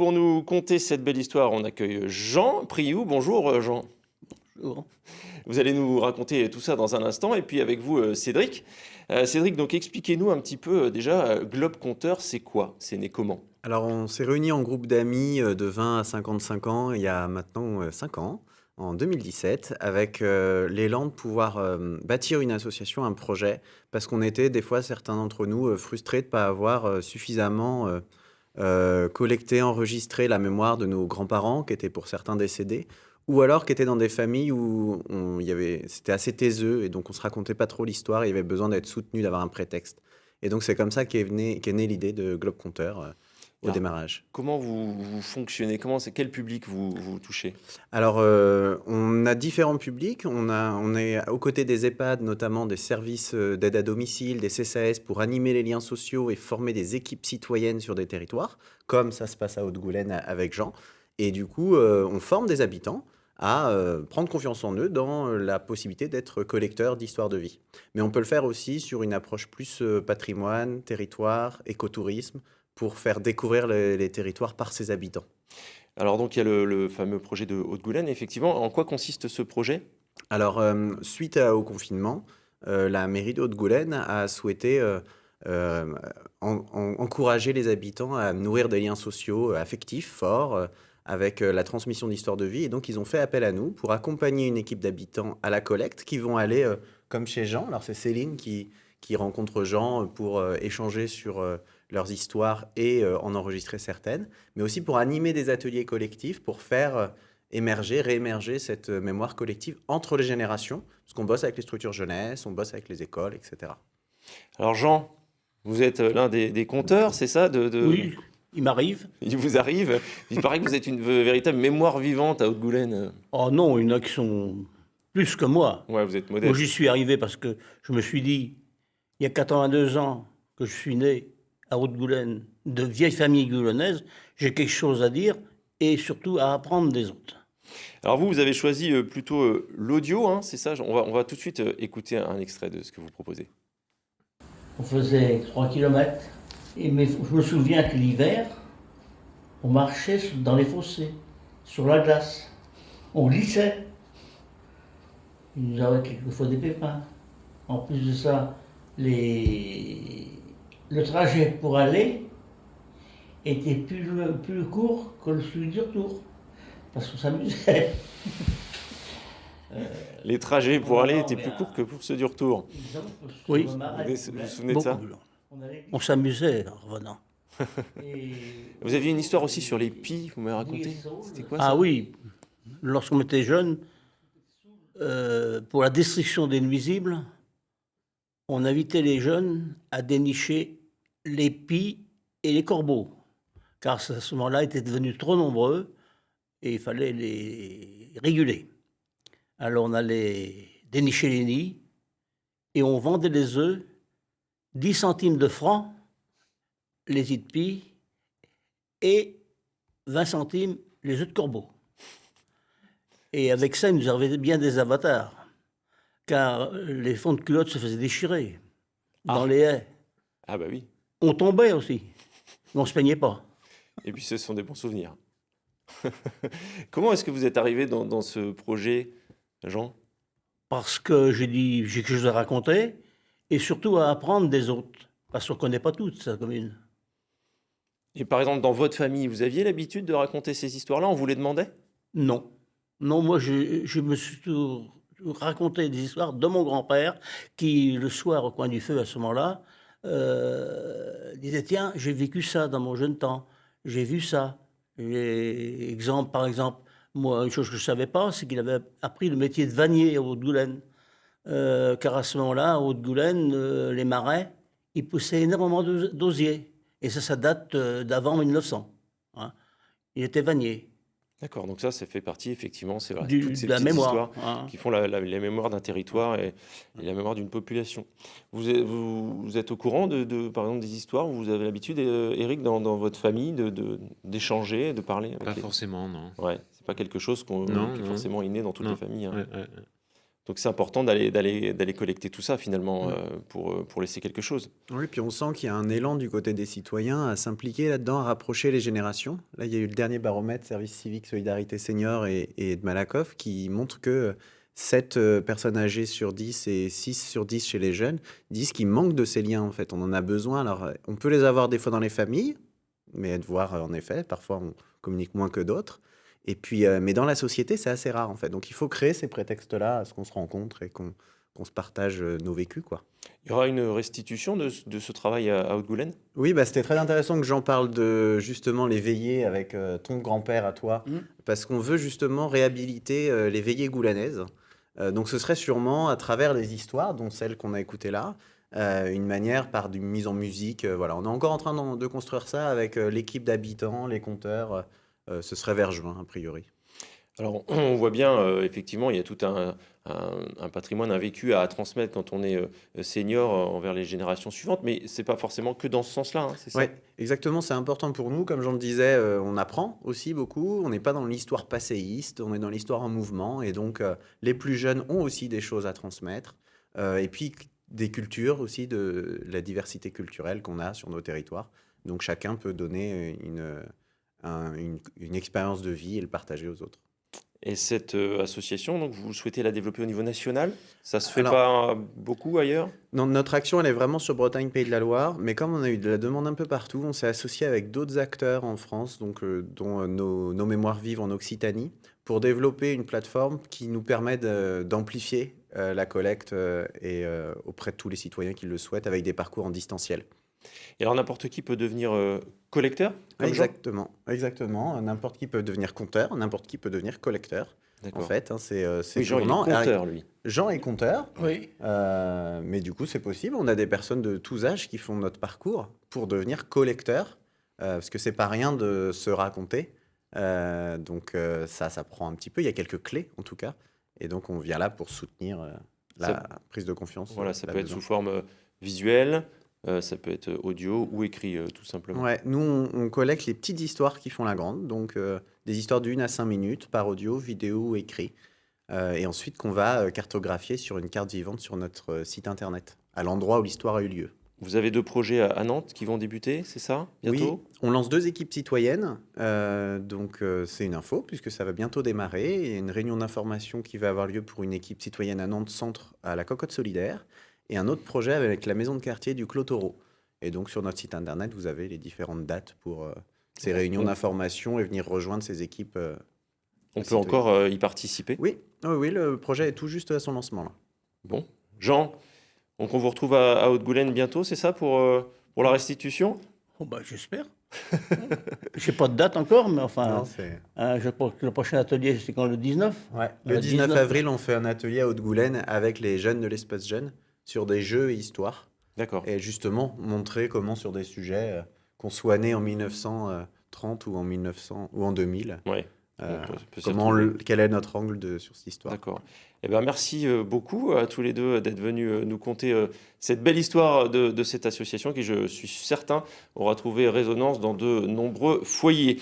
Pour nous conter cette belle histoire, on accueille Jean Priou. Bonjour Jean. Bonjour. Vous allez nous raconter tout ça dans un instant. Et puis avec vous, Cédric. Cédric, donc expliquez-nous un petit peu déjà, Globe Conteur, c'est quoi? C'est né comment? Alors, on s'est réunis en groupe d'amis de 20 à 55 ans, il y a maintenant 5 ans, en 2017, avec l'élan de pouvoir bâtir une association, un projet, parce qu'on était des fois, certains d'entre nous, frustrés de ne pas avoir suffisamment collecté, enregistré la mémoire de nos grands-parents, qui étaient pour certains décédés, ou alors qui étaient dans des familles où c'était assez taiseux, et donc on se racontait pas trop l'histoire, et il y avait besoin d'être soutenu, d'avoir un prétexte. Et donc c'est comme ça qu'est née l'idée de Globe Conteur au Alors, démarrage. comment vous fonctionnez? Quel public vous touchez? Alors, on a différents publics. On est aux côtés des EHPAD, notamment des services d'aide à domicile, des CCAS, pour animer les liens sociaux et former des équipes citoyennes sur des territoires, comme ça se passe à Haute-Goulaine avec Jean. Et du coup, on forme des habitants à prendre confiance en eux dans la possibilité d'être collecteurs d'histoires de vie. Mais on peut le faire aussi sur une approche plus patrimoine, territoire, écotourisme, pour faire découvrir les territoires par ses habitants. Alors donc il y a le fameux projet de Haute-Goulaine, effectivement. En quoi consiste ce projet? Alors, suite au confinement, la mairie de Haute-Goulaine a souhaité euh, encourager les habitants à nourrir des liens sociaux affectifs forts avec la transmission d'histoires de vie. Et donc, ils ont fait appel à nous pour accompagner une équipe d'habitants à la collecte qui vont aller, comme chez Jean. Alors, c'est Céline qui rencontre Jean pour échanger sur leurs histoires et en enregistrer certaines, mais aussi pour animer des ateliers collectifs pour faire émerger, réémerger cette mémoire collective entre les générations, parce qu'on bosse avec les structures jeunesse, on bosse avec les écoles, etc. Alors Jean, vous êtes l'un des conteurs, c'est ça Oui, il m'arrive. Il vous arrive, il paraît que vous êtes une véritable mémoire vivante à Haute-Goulaine. Oh non, il y en a qui sont plus que moi. Ouais, vous êtes Moi, modeste. j'y suis arrivé parce que je me suis dit, il y a 82 ans que je suis né à Haute-Goulaine, de vieille famille goulonnaise, j'ai quelque chose à dire et surtout à apprendre des autres. Alors vous avez choisi plutôt l'audio, hein, c'est ça? On va tout de suite écouter un extrait de ce que vous proposez. On faisait 3 kilomètres, mais je me souviens que l'hiver, on marchait dans les fossés, sur la glace. On glissait. Il nous avait quelquefois des pépins. En plus de ça, le trajet pour aller était plus court que celui du retour. Parce qu'on s'amusait. Les trajets pour Oh aller non, étaient mais plus courts que pour ceux du retour. Oui. Vous vous souvenez de ça? On s'amusait en revenant. Vous aviez une histoire aussi sur les pies, vous m'avez raconté. C'était quoi ça? Ah oui, lorsqu'on était jeune, pour la destruction des nuisibles, on invitait les jeunes à dénicher les pies et les corbeaux, car à ce moment-là, ils étaient devenus trop nombreux et il fallait les réguler. Alors on allait dénicher les nids et on vendait les œufs 10 centimes de francs, les œufs de pie, et 20 centimes les œufs de corbeau. Et avec ça, ils nous avaient bien des avatars, car les fonds de culotte se faisaient déchirer dans les haies. Ah bah oui. On tombait aussi, mais on ne se plaignait pas. Et puis ce sont des bons souvenirs. Comment est-ce que vous êtes arrivé dans ce projet, Jean? Parce que j'ai dit, j'ai quelque chose à raconter, et surtout à apprendre des autres, parce qu'on ne connaît pas toute sa commune. Et par exemple, dans votre famille, vous aviez l'habitude de raconter ces histoires-là? On vous les demandait? Non. Non, moi, je me suis toujours raconté des histoires de mon grand-père, qui, le soir, au coin du feu, à ce moment-là, disait, tiens, j'ai vécu ça dans mon jeune temps, j'ai vu ça. Par exemple, moi, une chose que je ne savais pas, c'est qu'il avait appris le métier de vannier à Haute-Goulaine. Car à ce moment-là, à Haute-Goulaine, les marais, ils poussaient énormément d'osier. Et ça date d'avant 1900. Hein. Il était vannier. D'accord, donc ça fait partie, effectivement, c'est vrai, toutes ces De la petites histoires mémoire. Hein. qui font la mémoire d'un territoire et la mémoire d'une population. Vous êtes au courant par exemple, des histoires où vous avez l'habitude, Éric, dans votre famille, d'échanger, de parler avec Pas forcément, non. Ouais, c'est pas quelque chose qui Non, est non. forcément inné dans toutes Non. les familles. Hein. Ouais, ouais, ouais. Donc c'est important d'aller collecter tout ça finalement pour laisser quelque chose. Oui, puis on sent qu'il y a un élan du côté des citoyens à s'impliquer là-dedans, à rapprocher les générations. Là, il y a eu le dernier baromètre Service civique, solidarité senior et de Malakoff qui montre que 7 personnes âgées sur 10 et 6 sur 10 chez les jeunes disent qu'il manque de ces liens en fait. On en a besoin. Alors, on peut les avoir des fois dans les familles, mais de voir en effet, parfois on communique moins que d'autres. Et puis, mais dans la société, c'est assez rare en fait. Donc il faut créer ces prétextes-là à ce qu'on se rencontre et qu'on se partage nos vécus, quoi. Il y aura une restitution de ce travail à Haute-Goulaine? Oui, bah, c'était très intéressant que j'en parle de justement les veillées avec ton grand-père à toi, parce qu'on veut justement réhabiliter les veillées goulanaises. Donc ce serait sûrement à travers les histoires, dont celle qu'on a écoutée là, une manière par une mise en musique. Voilà, on est encore en train de construire ça avec l'équipe d'habitants, les conteurs. Ce serait vers juin, a priori. Alors, on voit bien, effectivement, il y a tout un patrimoine, un vécu à transmettre quand on est senior envers les générations suivantes, mais c'est pas forcément que dans ce sens-là, hein, c'est ça? Oui, exactement, c'est important pour nous. Comme j'en le disais, on apprend aussi beaucoup. On n'est pas dans l'histoire passéiste, on est dans l'histoire en mouvement. Et donc, les plus jeunes ont aussi des choses à transmettre. Et puis, des cultures aussi, de la diversité culturelle qu'on a sur nos territoires. Donc, chacun peut donner une expérience de vie et le partager aux autres. Et cette association, donc, vous souhaitez la développer au niveau national? Ça se fait Alors, pas beaucoup ailleurs? non, notre action, elle est vraiment sur Bretagne, Pays de la Loire, mais comme on a eu de la demande un peu partout, on s'est associé avec d'autres acteurs en France, donc, dont nos mémoires vivent en Occitanie, pour développer une plateforme qui nous permet d'amplifier la collecte auprès de tous les citoyens qui le souhaitent, avec des parcours en distanciel. Et alors, n'importe qui peut devenir collecteur, comme Jean? Exactement, exactement. N'importe qui peut devenir compteur, n'importe qui peut devenir collecteur. En D'accord. fait, hein, c'est Oui, Jean, il est tournant. compteur, lui. Jean est compteur. Oui. Mais du coup, c'est possible. On a des personnes de tous âges qui font notre parcours pour devenir collecteurs, parce que c'est pas rien de se raconter. Donc ça prend un petit peu. Il y a quelques clés, en tout cas. Et donc, on vient là pour soutenir la prise de confiance. Voilà, ça peut être là-dedans. sous forme visuelle, ça peut être audio ou écrit, tout simplement. Ouais, nous, on collecte les petites histoires qui font la grande. Donc, des histoires d'1 à 5 minutes par audio, vidéo ou écrit. Et ensuite, qu'on va cartographier sur une carte vivante sur notre site internet, à l'endroit où l'histoire a eu lieu. Vous avez 2 projets à Nantes qui vont débuter, c'est ça, bientôt? Oui, on lance 2 équipes citoyennes. Donc, c'est une info, puisque ça va bientôt démarrer. Il y a une réunion d'information qui va avoir lieu pour une équipe citoyenne à Nantes Centre, à la Cocotte Solidaire. Et un autre projet avec la maison de quartier du Clos Taureau. Et donc, sur notre site internet, vous avez les différentes dates pour ces réunions d'information et venir rejoindre ces équipes. On peut citoyennes. encore y participer? Oui, oui, le projet est tout juste à son lancement, là. Bon. Jean, donc on vous retrouve à Haute-Goulaine bientôt, c'est ça, pour la restitution? Oh, bah, j'espère. Je sais pas de date encore, mais enfin, Non, c'est... je pense que le prochain atelier, c'est quand, le 19? Ouais. Le 19 avril, on fait un atelier à Haute-Goulaine avec les jeunes de l'espace jeune sur des jeux et histoires. D'accord. Et justement, montrer comment sur des sujets, qu'on soit né en 1930 ou en 1900 ou en 2000, Ouais. On peut s'y comment retrouver. quel est notre angle sur cette histoire. D'accord. Eh ben, merci beaucoup à tous les deux d'être venus nous conter cette belle histoire de cette association qui, je suis certain, aura trouvé résonance dans de nombreux foyers.